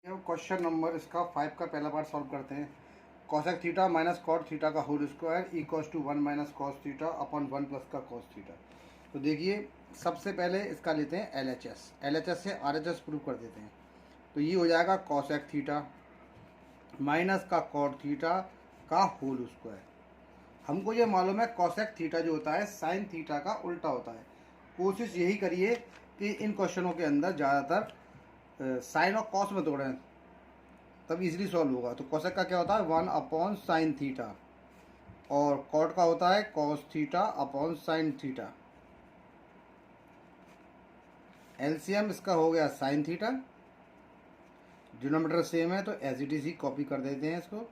Question number इसका 5 का पहला पार्ट सॉल्व करते हैं। Cosec theta minus cot theta का whole square equals to 1 minus cos theta upon 1 plus का कॉस थीटा। तो देखिए, सबसे पहले इसका लेते हैं एलएचएस से आरएचएस प्रूव कर देते हैं। तो ये हो जाएगा कॉसेक थीटा माइनस का कॉट थीटा का होल स्क्वायर। हमको ये मालूम है कॉसेक थीटा जो होता है साइन थीटा का उल्टा होता है। कोशिश यही करिए कि इन क्वेश्चनों के अंदर ज़्यादातर साइन और कॉस में तोड़ें, तब इजीली सॉल्व होगा। तो कोसेक का क्या होता है 1 अपॉन साइन थीटा, और कॉट का होता है cos theta upon sine theta. LCM इसका हो गया साइन थीटा, डिनोमिनेटर सेम है तो एज इट इज ही कॉपी कर देते हैं इसको,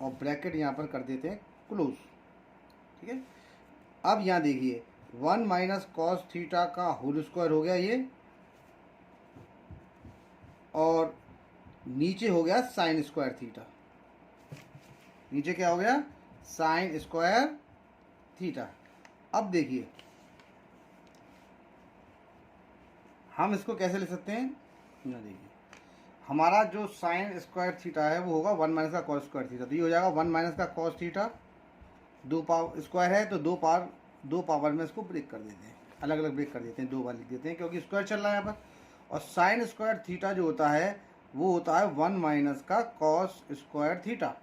और ब्रैकेट यहाँ पर कर देते हैं क्लोज। ठीक है, अब यहाँ देखिए 1 माइनस कॉस थीटा का होल स्क्वायर हो गया ये, और नीचे हो गया साइन स्क्वायर थीटा। नीचे क्या हो गया साइन स्क्वायर थीटा। अब देखिए हम इसको कैसे ले सकते हैं, ना देखिए हमारा जो साइन स्क्वायर थीटा है वो होगा 1 माइनस का कॉस स्क्वायर थीटा। तो ये हो जाएगा 1 माइनस का कॉस थीटा, दो पावर स्क्वायर है तो दो पावर में इसको ब्रेक कर देते हैं, अलग अलग ब्रेक कर देते हैं, दो बार लिख देते हैं क्योंकि स्क्वायर चल रहा है यहाँ पर। और साइन स्क्वायर थीटा जो होता है वो होता है 1 माइनस का कॉस स्क्वायर थीटा।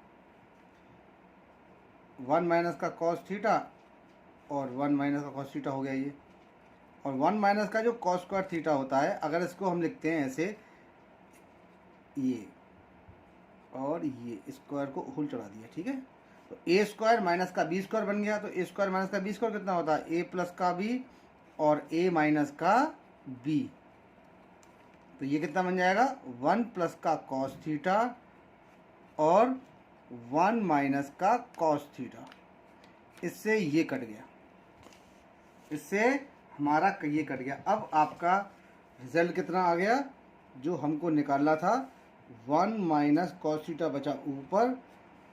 1 माइनस का कॉस थीटा और 1 माइनस का कॉस थीटा हो गया ये। और 1 माइनस का जो कॉस स्क्वायर थीटा होता है, अगर इसको हम लिखते हैं ऐसे, ये और ये स्क्वायर को होल चढ़ा दिया, ठीक है। तो ए स्क्वायर माइनस का बी स्क्वायर बन गया। तो ए स्क्वायर माइनस का बी स्क्वायर कितना होता है, ए प्लस का बी और ए माइनस का बी। तो ये कितना बन जाएगा 1 प्लस का कॉस थीटा और 1 माइनस का कॉस थीटा। इससे ये कट गया, इससे हमारा ये कट गया। अब आपका रिजल्ट कितना आ गया जो हमको निकालना था, 1 माइनस कॉस थीटा बचा ऊपर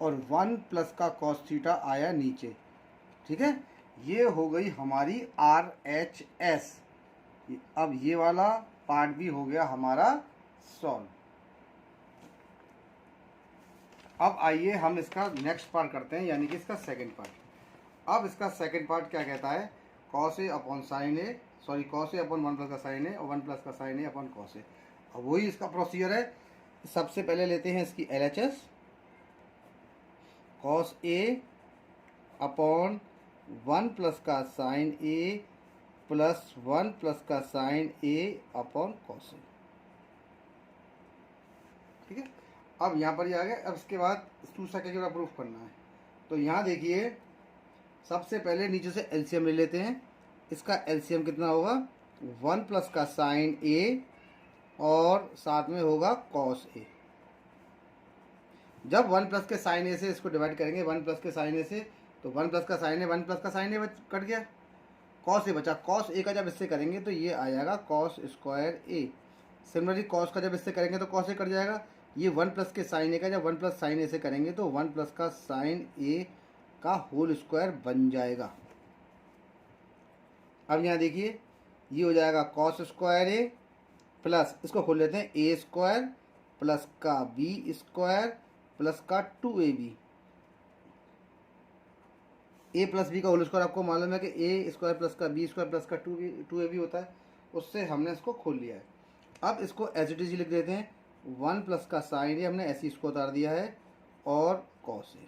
और 1 प्लस का कॉस थीटा आया नीचे। ठीक है, ये हो गई हमारी RHS। अब ये वाला पार्ट भी हो गया हमारा सॉल्व। अब आइए हम इसका नेक्स्ट पार्ट करते हैं, यानी कि इसका सेकंड पार्ट। अब इसका सेकंड पार्ट क्या कहता है, cos A upon sine A, sorry cos A upon 1 plus का साइन ए और 1 प्लस का साइन ए अपॉन कॉस ए। अब वही इसका प्रोसीजर है। सबसे पहले लेते हैं इसकी LHS, cos A upon 1 plus का साइन ए प्लस 1 प्लस का साइन ए अपॉन कॉस ए। ठीक है, अब यहाँ पर ही आ गए। अब इसके बाद दूसरा क्या प्रूफ करना है। तो यहाँ देखिए सबसे पहले नीचे से एलसीएम ले लेते हैं। इसका एलसीएम कितना होगा 1 प्लस का साइन ए और साथ में होगा कॉस ए। जब 1 प्लस के साइन ए से इसको डिवाइड करेंगे 1 प्लस के साइन ए से, तो 1 प्लस का साइन ए 1 प्लस का साइन ए कट गया, कॉस ए बचा। कॉस ए का जब इससे करेंगे तो ये आ जाएगा कॉस स्क्वायर ए। सिमिलरली कॉस का जब इससे करेंगे तो कॉस ए कट जाएगा। ये 1 प्लस के साइन ए का जब 1 प्लस साइन ए से करेंगे तो 1 प्लस का साइन ए का होल स्क्वायर बन जाएगा। अब यहाँ देखिए ये हो जाएगा कॉस स्क्वायर ए प्लस, इसको खोल लेते हैं, ए स्क्वायर प्लस का बी स्क्वायर प्लस का 2ab। ए प्लस बी का होल स्क्वायर आपको मालूम है कि ए स्क्वायर प्लस का बी स्क्वायर प्लस का 2ab होता है, उससे हमने इसको खोल लिया है। अब इसको एज इट इज लिख देते हैं, 1 प्लस का साइन ए हमने ऐसे इसको उतार दिया है और कॉस ए।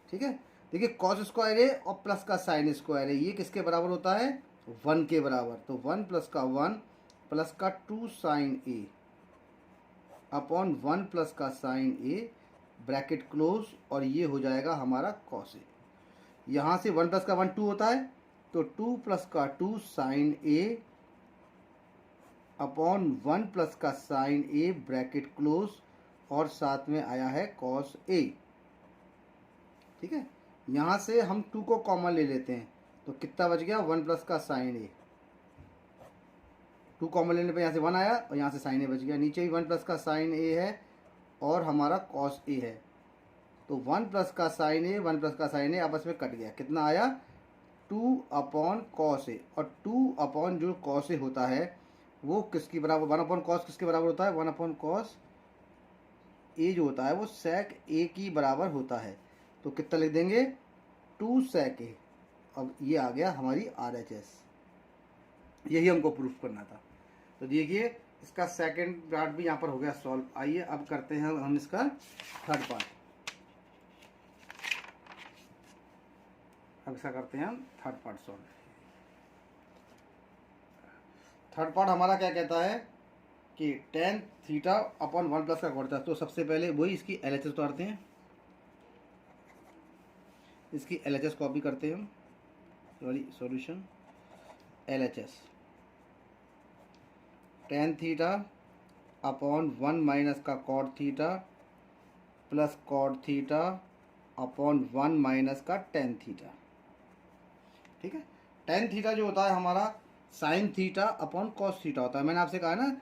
ठीक है, देखिए कॉस स्क्वायर ए और प्लस का साइन स्क्वायर ए ये किसके बराबर होता है 1 के बराबर। तो 1 प्लस का 1 प्लस का 2 साइन ए अपॉन 1 प्लस का साइन ए ब्रैकेट क्लोज, और ये हो जाएगा हमारा कॉस ए। यहाँ से 1 प्लस का 1 2 होता है, तो 2 प्लस का 2 साइन ए अपॉन 1 प्लस का साइन ए ब्रैकेट क्लोज, और साथ में आया है कॉस ए। ठीक है, यहाँ से हम 2 को कॉमन ले लेते हैं तो कितना बच गया 1 प्लस का साइन ए। 2 कॉमन लेने पे यहाँ से 1 आया और यहाँ से साइन ए बच गया। नीचे भी 1 प्लस का साइन ए है और हमारा कॉस ए है। तो 1 प्लस का साइन ए 1 प्लस का साइन ए आपस में कट गया, कितना आया 2 अपॉन कॉस ए। और 2 अपॉन जो कॉस ए होता है वो किसकी बराबर, 1/cos किसके बराबर होता है, 1/cos ए जो होता है वो sec ए की बराबर होता है। तो कितना लिख देंगे, 2 sec ए। अब ये आ गया हमारी RHS, यही हमको प्रूफ करना था। तो देखिए इसका सेकंड पार्ट भी यहाँ पर हो गया सॉल्व। आइए अब करते हैं हम इसका थर्ड पार्ट। अब इसका करते हैं हम third part solve. Third part हमारा क्या कहता है कि tan थीटा अपॉन 1 प्लस का कॉट था। तो सबसे पहले वही इसकी LHS उतारते हैं, इसकी LHS कॉपी करते हैं हम, sorry solution LHS tan theta upon 1 minus का cot theta plus cot theta upon 1 minus का tan थीटा। ठीक है, tan थीटा जो होता है हमारा sine theta upon cos theta होता है। मैंने आपसे कहा ना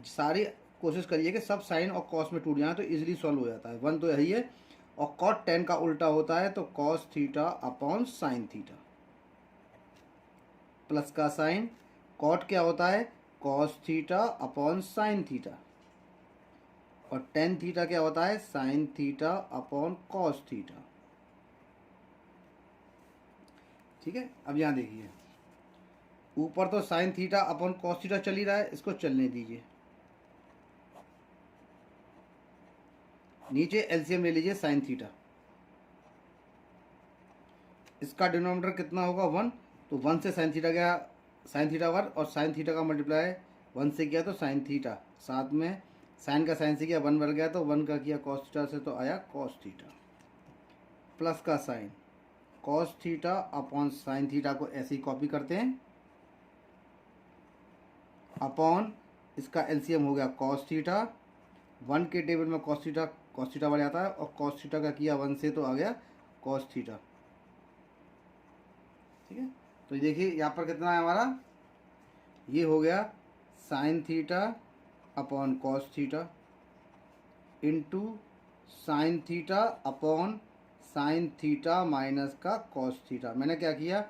सारी कोशिश करिए कि सब साइन और कॉस में टूट जाए तो इजीली सॉल्व हो जाता है। 1 तो यही है, और कॉट tan का उल्टा होता है तो cos theta upon sine theta plus का साइन, कॉट क्या होता है, cos theta upon sine theta, और tan थीटा क्या होता है, sign theta upon cos theta. ठीक है, अब यहाँ देखिए ऊपर तो sign theta upon cos theta चल ही रहा है, इसको चलने दीजिए। नीचे एलसीएम ले लीजिए साइन थीटा, इसका डिनोमिनेटर कितना होगा 1, तो 1 से साइन थीटा गया, साइन थीटा 1, और साइन थीटा का मल्टीप्लाई 1 से किया तो साइन थीटा, साथ में साइन का साइन से किया 1 बढ़ गया तो 1 का किया कॉस थीटा से तो आया कॉस थीटा, प्लस का sine cos theta upon sine theta को ऐसे ही कॉपी करते हैं, अपॉन इसका एलसीएम हो गया कॉस थीटा, 1 के टेबल में कॉस थीटा बढ़ जाता है, और कॉस थीटा का किया 1 से तो आ गया कॉस थीटा। ठीक है, तो देखिए यहाँ पर कितना है हमारा, ये हो गया sine theta upon cos theta into sine theta upon sine theta minus का कॉस थीटा। मैंने क्या किया,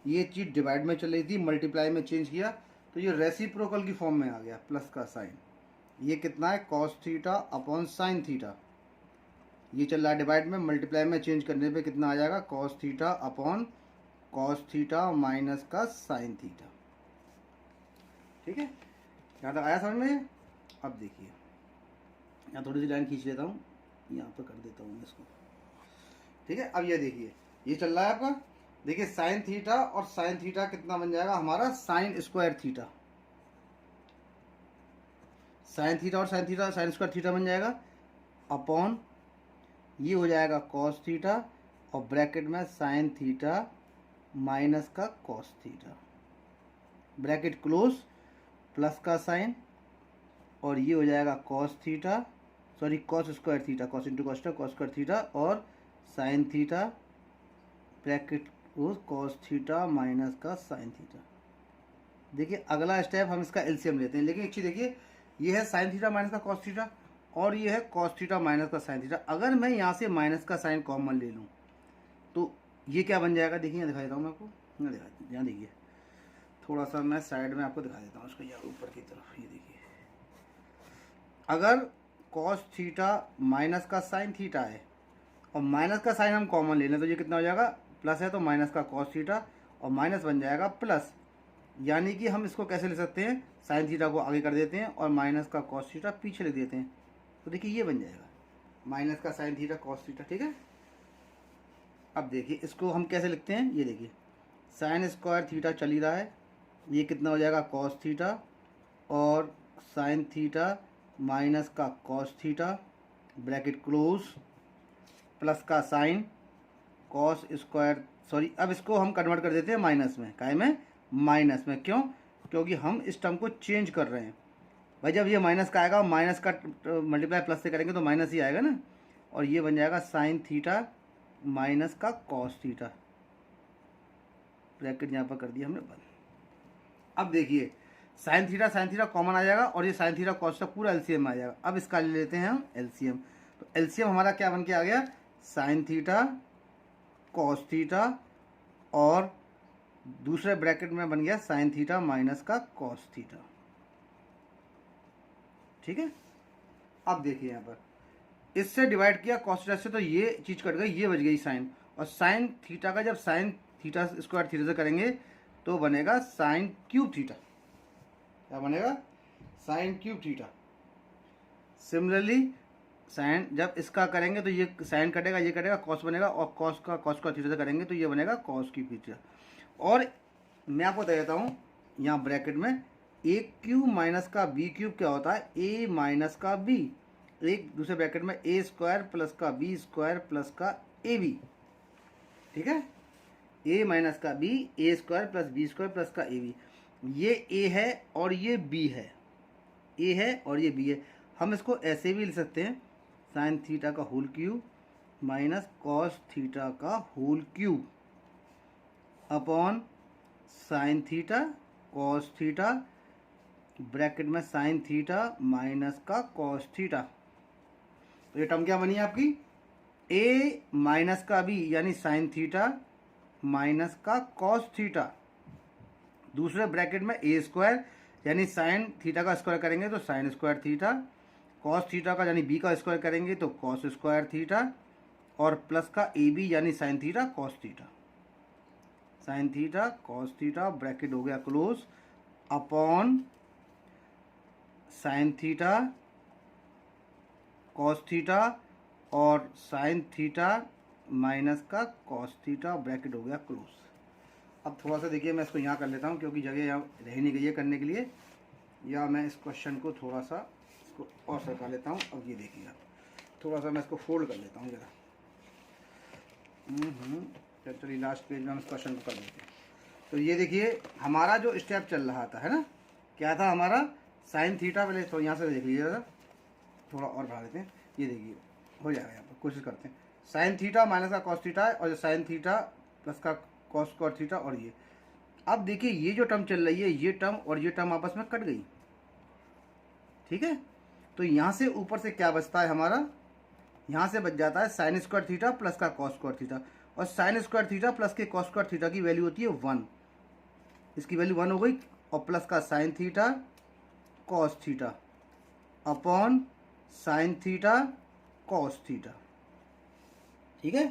ये चीज़ डिवाइड में चल रही थी, मल्टीप्लाई में चेंज किया तो ये रेसिप्रोकल की फॉर्म में आ गया, प्लस का साइन, ये कितना है cos theta upon sine theta, ये चल रहा है डिवाइड में, मल्टीप्लाई में चेंज करने पे कितना आ जाएगा cos theta upon cos theta minus का साइन थीटा। ठीक है, यहाँ तक आया समझ में। अब देखिए यहाँ थोड़ी सी लाइन खींच लेता हूँ, यहाँ पर कर देता हूँ इसको। ठीक है, अब ये देखिए ये चल रहा है आपका, देखिए साइन थीटा और साइन थीटा कितना बन जाएगा हमारा sine square theta, sine theta और sine theta sine square theta बन जाएगा, अपॉन ये हो जाएगा कॉस थीटा और ब्रैकेट में साइन थीटा माइनस का cos theta, bracket close, plus का साइन, और ये हो जाएगा cos theta, sorry cos square theta, cos into cos square theta, और sine theta bracket close cos theta minus का साइन थीटा। देखिए अगला स्टेप हम इसका एलसीएम लेते हैं, लेकिन एक चीज़ देखिए ये है साइन थीटा माइनस का कॉस थीटा और ये है कॉस थीटा माइनस का साइन थीटा। अगर मैं यहाँ से माइनस का साइन कॉमन ले लूँ तो ये क्या बन जाएगा, देखिए दिखा देता हूँ मैं आपको, यहाँ देखिए थोड़ा सा मैं साइड में आपको दिखा देता हूँ उसको, यहाँ ऊपर की तरफ, ये देखिए अगर कॉस थीटा माइनस का साइन थीटा है और माइनस का साइन हम कॉमन ले लें तो ये कितना हो जाएगा, प्लस है तो माइनस का कॉस थीटा और माइनस बन जाएगा प्लस, यानी कि हम इसको कैसे ले सकते हैं, साइन थीटा को आगे कर देते हैं और माइनस का कॉस थीटा पीछे लिख देते हैं, तो देखिए ये बन जाएगा माइनस का साइन थीटा कॉस थीटा। ठीक है, अब देखिए इसको हम कैसे लिखते हैं, ये देखिए साइन स्क्वायर थीटा चल ही रहा है, ये कितना हो जाएगा कॉस थीटा और साइन थीटा माइनस का cos theta bracket close, plus का साइन कॉस स्क्वायर, सॉरी अब इसको हम कन्वर्ट कर देते हैं माइनस में, काय में माइनस में, क्यों, क्योंकि हम इस टर्म को चेंज कर रहे हैं भाई, जब ये माइनस का आएगा माइनस का मल्टीप्लाई प्लस से करेंगे तो माइनस ही आएगा ना, और ये बन जाएगा साइन थीटा माइनस का कॉस थीटा, ब्रैकेट यहाँ पर कर दिया हमने बंद। अब देखिए साइन थीटा कॉमन आ जाएगा और ये साइन थीटा कॉस का पूरा एलसीएम आ जाएगा। अब इसका ले लेते हैं हम एलसीएम, तो एलसीएम हमारा क्या बन के आ गया, साइन थीटा कॉस थीटा और दूसरे ब्रैकेट में बन गया साइन थीटा माइनस का कॉस थीटा। ठीक है। अब देखिए यहाँ पर इससे डिवाइड किया cos थीटा से, तो ये चीज़ कट गई, ये बच गई साइन, और साइन थीटा का जब साइन थीटा स्क्वायर थीटा से करेंगे तो बनेगा साइन क्यूब थीटा। क्या बनेगा? Sine cube theta. Similarly sign जब इसका करेंगे तो ये साइन कटेगा, ये कटेगा, कॉस बनेगा, और कॉस का थीटा से करेंगे तो ये बनेगा कॉस क्यूब थीटा। और मैं आपको बता देता हूँ यहाँ ब्रैकेट में ए क्यूब माइनस का बी क्यूब क्या होता है? ए माइनस का बी। एक दूसरे ब्रैकेट में ए स्क्वायर प्लस का बी स्क्वायर प्लस का ए बी। ठीक है, ए माइनस का B, A square plus B square plus का ए बी। ये ए है और ये बी है, ए है और ये बी है। हम इसको ऐसे भी लिख सकते हैं, साइन थीटा का whole cube minus cos theta का whole cube upon sine theta cos theta bracket में साइन थीटा माइनस का कॉस थीटा। तो ये टर्म क्या बनी आपकी? ए माइनस का बी यानी साइन थीटा माइनस का कॉस थीटा, दूसरे ब्रैकेट में ए स्क्वायर यानी साइन थीटा का स्क्वायर करेंगे तो sine square theta, cos theta का यानी बी का स्क्वायर करेंगे तो कॉस स्क्वायर थीटा, और प्लस का ए बी यानी sine theta cos theta. Sine theta cos theta bracket हो गया close upon sine theta cos theta और साइन थीटा माइनस का कॉस थीटा ब्रैकेट हो गया क्लोज। अब थोड़ा सा देखिए मैं इसको यहाँ कर लेता हूँ क्योंकि जगह यहाँ रह नहीं गई है करने के लिए, या मैं इस क्वेश्चन को थोड़ा सा इसको और सरका लेता हूँ। अब ये देखिए आप, थोड़ा सा मैं इसको फोल्ड कर लेता हूँ ज़रा। चलिए लास्ट पेज में हम इस क्वेश्चन को कर देते हैं। तो ये देखिए हमारा जो स्टेप चल रहा था, है ना, क्या था हमारा? साइन थीटा, पहले तो यहाँ से देख लीजिए ज़रा, थोड़ा और बढ़ा देते हैं। ये देखिए हो जाएगा, यहाँ पर कोशिश करते हैं। साइन थीटा माइनस का कॉस थीटा है, और साइन थीटा प्लस का कॉस स्क्वायर थीटा, और ये अब देखिए ये जो टर्म चल रही है, ये टर्म और ये टर्म आपस में कट गई। ठीक है, तो यहाँ से ऊपर से क्या बचता है हमारा? यहाँ से बच जाता है साइन स्क्वायर थीटा प्लस का कॉस स्क्वायर थीटा, और साइन स्क्वायर थीटा प्लस के कॉस स्क्वायर थीटा की वैल्यू होती है 1, इसकी वैल्यू 1 हो गई, और प्लस का sine theta cos theta upon sine theta cos theta. ठीक है,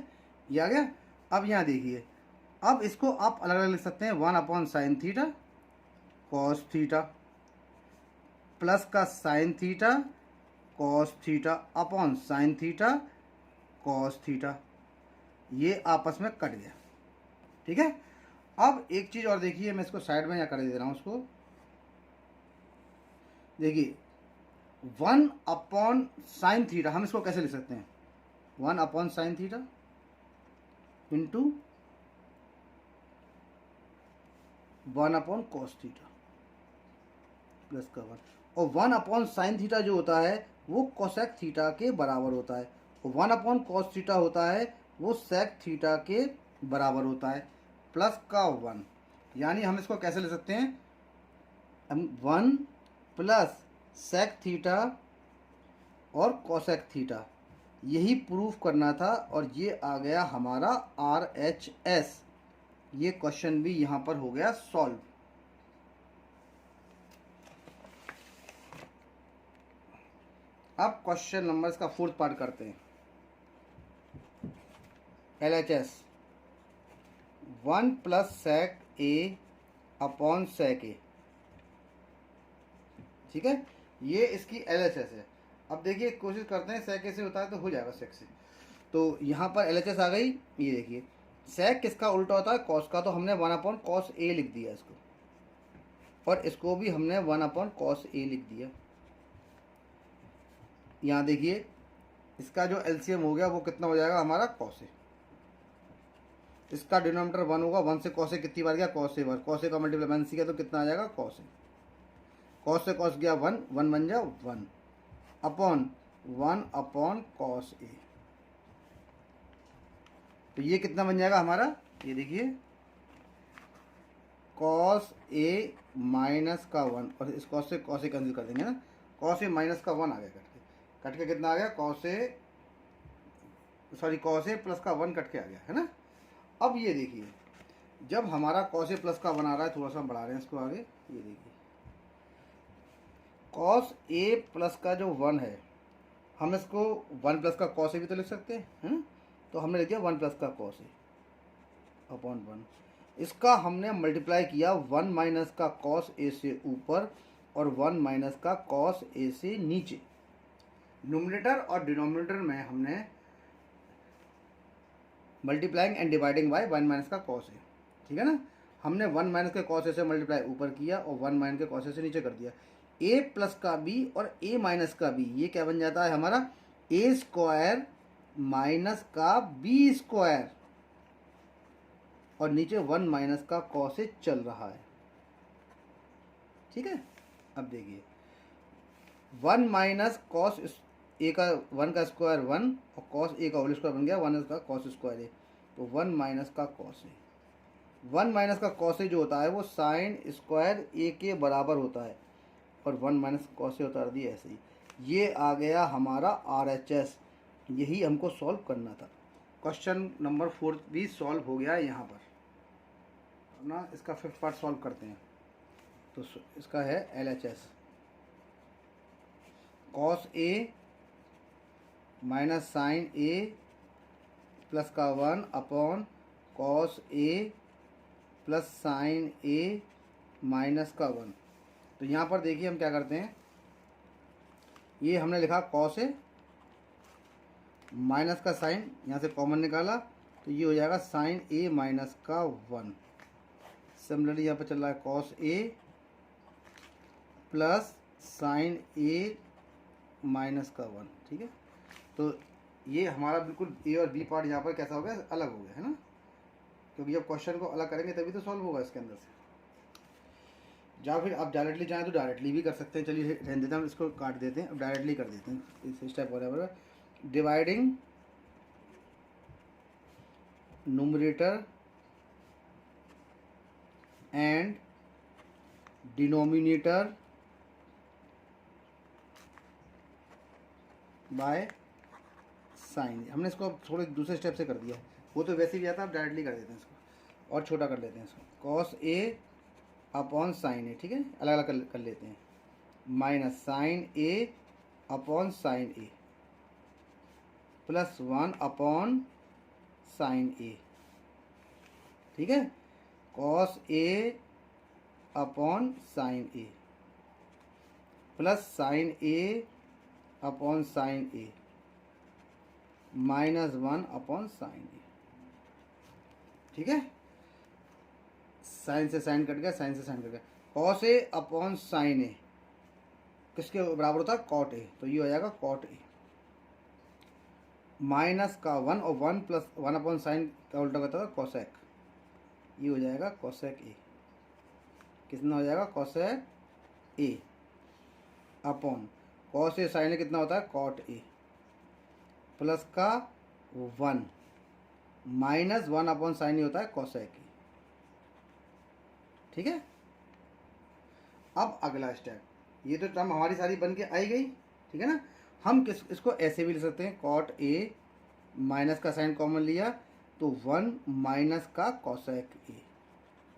ये आ गया। अब यहाँ देखिए, अब इसको आप अलग अलग लिख सकते हैं, 1 upon sine theta cos theta plus का sine theta cos theta upon sine theta cos theta, ये आपस में कट गया। ठीक है, अब एक चीज़ और देखिए, मैं इसको साइड में या कर दे रहा हूँ उसको। देखिए 1 अपॉन साइन थीटा, हम इसको कैसे लिख सकते हैं? 1 upon sine theta into 1 upon cos theta plus का 1, और 1 अपॉन साइन थीटा जो होता है वो कोसेक थीटा के बराबर होता है, और 1 अपॉन कॉस थीटा होता है वो सेक थीटा के बराबर होता है, प्लस का 1। यानी हम इसको कैसे ले सकते हैं? हम 1 प्लस सेक थीटा और कोसेक थीटा, यही प्रूफ करना था, और ये आ गया हमारा RHS। ये क्वेश्चन भी यहाँ पर हो गया सॉल्व। अब क्वेश्चन नंबर इसका 4th पार्ट करते हैं। LHS 1 प्लस सेक ए अपॉन सेक ए। ठीक है, ये इसकी LHS है। अब देखिए कोशिश करते हैं, सेक ए से होता है तो हो जाएगा सेक से, तो यहाँ पर LHS आ गई। ये देखिए सेक किसका उल्टा होता है? कॉस का, तो हमने 1 अपॉन कॉस ए लिख दिया इसको, और इसको भी हमने 1 अपॉन कॉस ए लिख दिया। यहाँ देखिए इसका जो LCM हो गया वो कितना हो जाएगा हमारा? Cos A. इसका डिनोमिनेटर 1 होगा, 1 से कॉस ए कितनी बार गया? Cos A bar. Cos A का मल्टीप्लाई 1 से किया तो कितना आ जाएगा? Cos A. कॉस से कॉस गया 1, 1 बन जाए 1 अपॉन 1 अपॉन कॉस ए। तो ये कितना बन जाएगा हमारा? ये देखिए कॉस ए माइनस का 1, और इस कॉस से कॉस ए कैंसिल कर देंगे ना, कॉस ए माइनस का 1 आ गया कट के कितना आ गया? कॉस ए प्लस का 1 कट के आ गया, है ना। अब ये देखिए जब हमारा कॉस ए प्लस का 1 आ रहा है, थोड़ा सा बढ़ा रहे हैं इसको आगे, ये देखिए कॉस ए प्लस का जो 1 है, हम इसको 1 प्लस का कॉस ए भी तो लिख सकते हैं, है ना। तो हमने लिख दिया 1 प्लस का कॉस ए अपॉन 1। इसका हमने मल्टीप्लाई किया 1 माइनस का कॉस ए से ऊपर और 1 माइनस का कॉस ए से नीचे। न्यूमरेटर और डिनोमिनेटर में हमने multiplying and dividing by 1 minus का कॉस ए, ठीक है ना। हमने 1 माइनस के कॉस ए से मल्टीप्लाई ऊपर किया और 1 माइनस के कॉस ए से नीचे कर दिया। ए प्लस का बी और ए माइनस का बी, ये क्या बन जाता है हमारा, ए स्क्वायर माइनस का बी स्क्वायर, और नीचे 1 माइनस का कॉस ए चल रहा है, ठीक है। अब देखिए 1 माइनस कॉस ए का 1 का स्क्वायर 1 और कॉस ए का होल स्क्वायर बन गया 1 का कॉस स्क्वायर ए, तो 1 माइनस का कॉस ए। 1 माइनस का कॉस ए जो होता है वो साइन स्क्वायर ए के बराबर होता है, और 1 माइनस कॉस ए उतार दिए ऐसे ही। ये आ गया हमारा RHS, यही हमको सॉल्व करना था। क्वेश्चन नंबर 4 भी सॉल्व हो गया है यहाँ पर। अब ना इसका 5th पार्ट सॉल्व करते हैं। तो इसका है LHS, cos A minus sign A plus का 1 अपॉन कॉस ए प्लस साइन ए माइनस का 1। तो यहाँ पर देखिए हम क्या करते हैं, ये हमने लिखा कॉस ए माइनस का साइन, यहाँ से कॉमन निकाला तो ये हो जाएगा साइन ए माइनस का 1। सिमिलरली यहाँ पर चल रहा है cos A plus sign A minus का 1, ठीक है। तो ये हमारा बिल्कुल ए और बी पार्ट यहाँ पर कैसा हो गया, अलग हो गया, है ना, क्योंकि जब क्वेश्चन को अलग करेंगे तभी तो सॉल्व होगा इसके अंदर से। या फिर आप डायरेक्टली चाहें तो डायरेक्टली भी कर सकते हैं। चलिए रहने देते हैं, हम इसको काट देते हैं, अब डायरेक्टली कर देते हैं इस स्टेप बराबर। Dividing numerator and denominator by sine. हमने इसको थोड़े दूसरे स्टेप से कर दिया है, वो तो वैसे भी आता है, आप डायरेक्टली कर देते हैं इसको और छोटा कर लेते हैं इसको। कॉस ए अपॉन साइन ए, ठीक है, अलग अलग कर लेते हैं, माइनस साइन ए अपॉन साइन ए प्लस 1 अपॉन साइन ए, ठीक है। Cos A upon sine A plus sign A upon sine A minus 1 upon sign ए, ठीक है। साइन से साइन कट गया, साइन से साइन कट गया। कॉस ए अपॉन साइन ए किसके बराबर होता है, कॉट ए, तो ये हो जाएगा कॉट ए माइनस का 1 और 1 प्लस 1 अपॉन साइन का उल्टा करता है कॉसेक, ये हो जाएगा कॉसेक ए। कितना हो जाएगा, cosec A upon cos A sine A कितना होता है, कॉट ए प्लस का 1 माइनस 1 अपॉन साइन ए होता है कॉसेक ए, ठीक है। अब अगला स्टेप, ये तो टर्म हमारी सारी बन के आई गई, ठीक है ना। हम इसको ऐसे भी लिख सकते हैं, कॉट ए माइनस का साइन कॉमन लिया तो 1 माइनस का कॉसेक ए,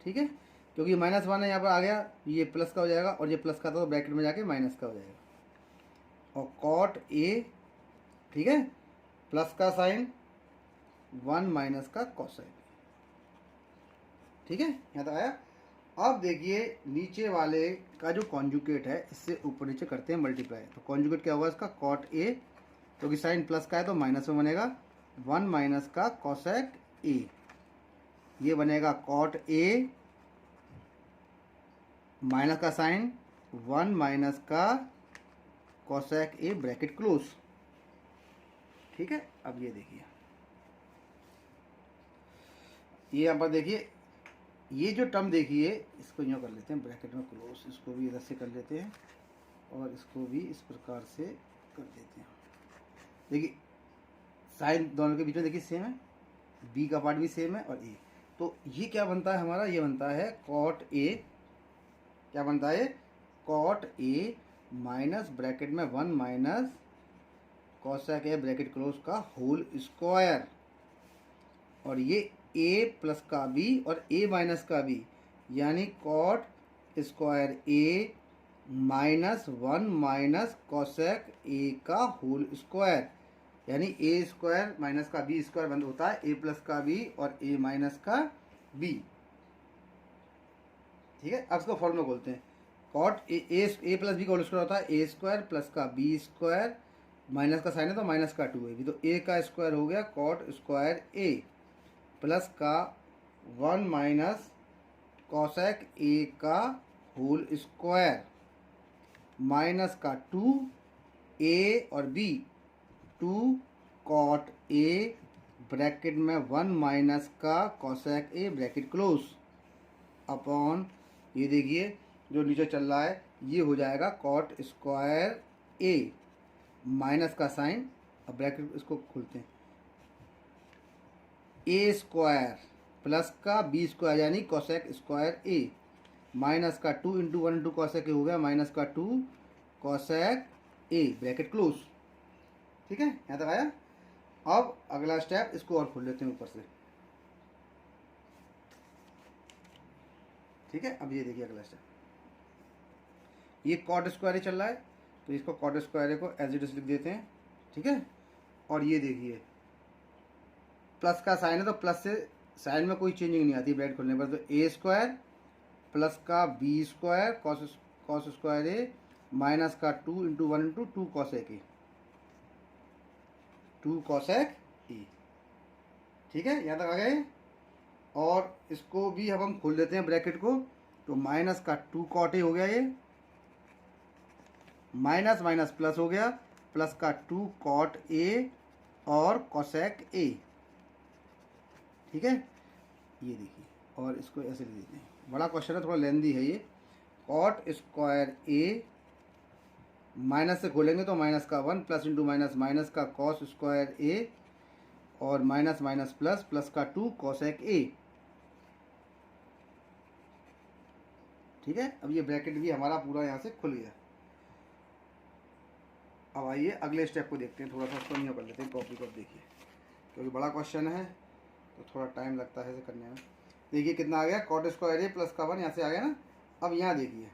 ठीक है, क्योंकि माइनस 1 है यहाँ पर आ गया, ये प्लस का हो जाएगा और ये प्लस का तो ब्रैकेट में जाके माइनस का हो जाएगा। और कॉट ए, ठीक है, प्लस का साइन 1 माइनस का कॉसेक, ठीक है, यहाँ तक आया। अब देखिए नीचे वाले का जो कॉन्जुगेट है इससे ऊपर नीचे करते हैं मल्टीप्लाई। तो कॉन्जुगेट क्या हुआ इसका, कॉट ए, क्योंकि साइन प्लस का है तो माइनस में बनेगा 1 माइनस का कॉसेक ए, ये बनेगा कॉट ए माइनस का साइन 1 माइनस का कॉसेक ए ब्रैकेट क्लोज, ठीक है। अब ये देखिए, ये यहाँ पर देखिए, ये जो टर्म देखिए, इसको यूँ कर लेते हैं ब्रैकेट में क्लोज, इसको भी इधर से कर लेते हैं और इसको भी इस प्रकार से कर देते हैं। देखिए साइन दोनों के बीच में देखिए सेम है, बी का पार्ट भी सेम है और ए, तो ये क्या बनता है हमारा, ये बनता है कॉट ए, क्या बनता है, कॉट ए माइनस ब्रैकेट में 1 minus cosec A bracket close का होल स्क्वायर, और ये ए प्लस का बी और ए माइनस का बी, यानी cot square A minus 1 minus cosec A का होल स्क्वायर, यानी ए स्क्वायर माइनस का बी स्क्वायर बंद होता है ए प्लस का बी और ए माइनस का बी। ठीक है, अब इसको फॉर्मूला बोलते हैं। कॉट ए प्लस बी का होल स्क्वायर होता है ए स्क्वायर प्लस का बी स्क्वायर, माइनस का साइन है तो माइनस का 2 है, तो ए का स्क्वायर हो गया कॉट स्क्वायर ए प्लस का 1 माइनस कॉसेक ए का होल स्क्वायर माइनस का 2 ए और बी 2 कॉट ए ब्रैकेट में 1 माइनस का cosec A bracket close upon, ये देखिए जो नीचे चल रहा है ये हो जाएगा कॉट स्क्वायर ए माइनस का साइन, अब ब्रैकेट इसको खोलते हैं, ए स्क्वायर प्लस का बी स्क्वायर यानी कॉसेक स्क्वायर ए माइनस का 2 इंटू 1 इंटू कॉसेक ए हो गया माइनस का 2 कॉसेक ए ब्रैकेट क्लोज। ठीक है, यहाँ तक आया। अब अगला स्टेप, इसको और खोल लेते हैं ऊपर से। ठीक है, अब ये देखिए अगला स्टेप, ये कॉट स्क्वायर चल रहा है तो इसको कॉट स्क्वायर को एज इट इज लिख देते हैं। ठीक है, और ये देखिए प्लस का साइन है तो प्लस से साइन में कोई चेंजिंग नहीं आती ब्रैकेट खोलने पर, तो ए स्क्वायर प्लस का B square cos square A minus का 2 इंटू 1 इंटू 2 कॉसेक ए 2 कॉसेक ए। ठीक है, यहाँ तक आ गए। और इसको भी अब हम खोल देते हैं ब्रैकेट को, तो माइनस का 2 कॉट ए हो गया, ये माइनस माइनस प्लस हो गया, प्लस का 2 कॉट ए और कॉसेक ए। ठीक है, ये देखिए, और इसको ऐसे लिख देते हैं, बड़ा क्वेश्चन है थोड़ा लेंदी है ये। कॉट स्क्वायर ए माइनस से खोलेंगे तो माइनस का 1 प्लस इंटू माइनस माइनस का कॉस स्क्वायर ए और माइनस माइनस प्लस प्लस का 2 कॉसेक ए। ठीक है, अब ये ब्रैकेट भी हमारा पूरा यहाँ से खुल गया। अब आइए अगले स्टेप को देखते हैं, थोड़ा सा उसको नहीं कर लेते हैं कॉपी को। देखिए क्योंकि बड़ा क्वेश्चन है तो थोड़ा टाइम लगता है इसे करने में। देखिए कितना आ गया, कॉट स्क्वायर ए प्लस का 1 यहाँ से आ गया ना। अब यहाँ देखिए,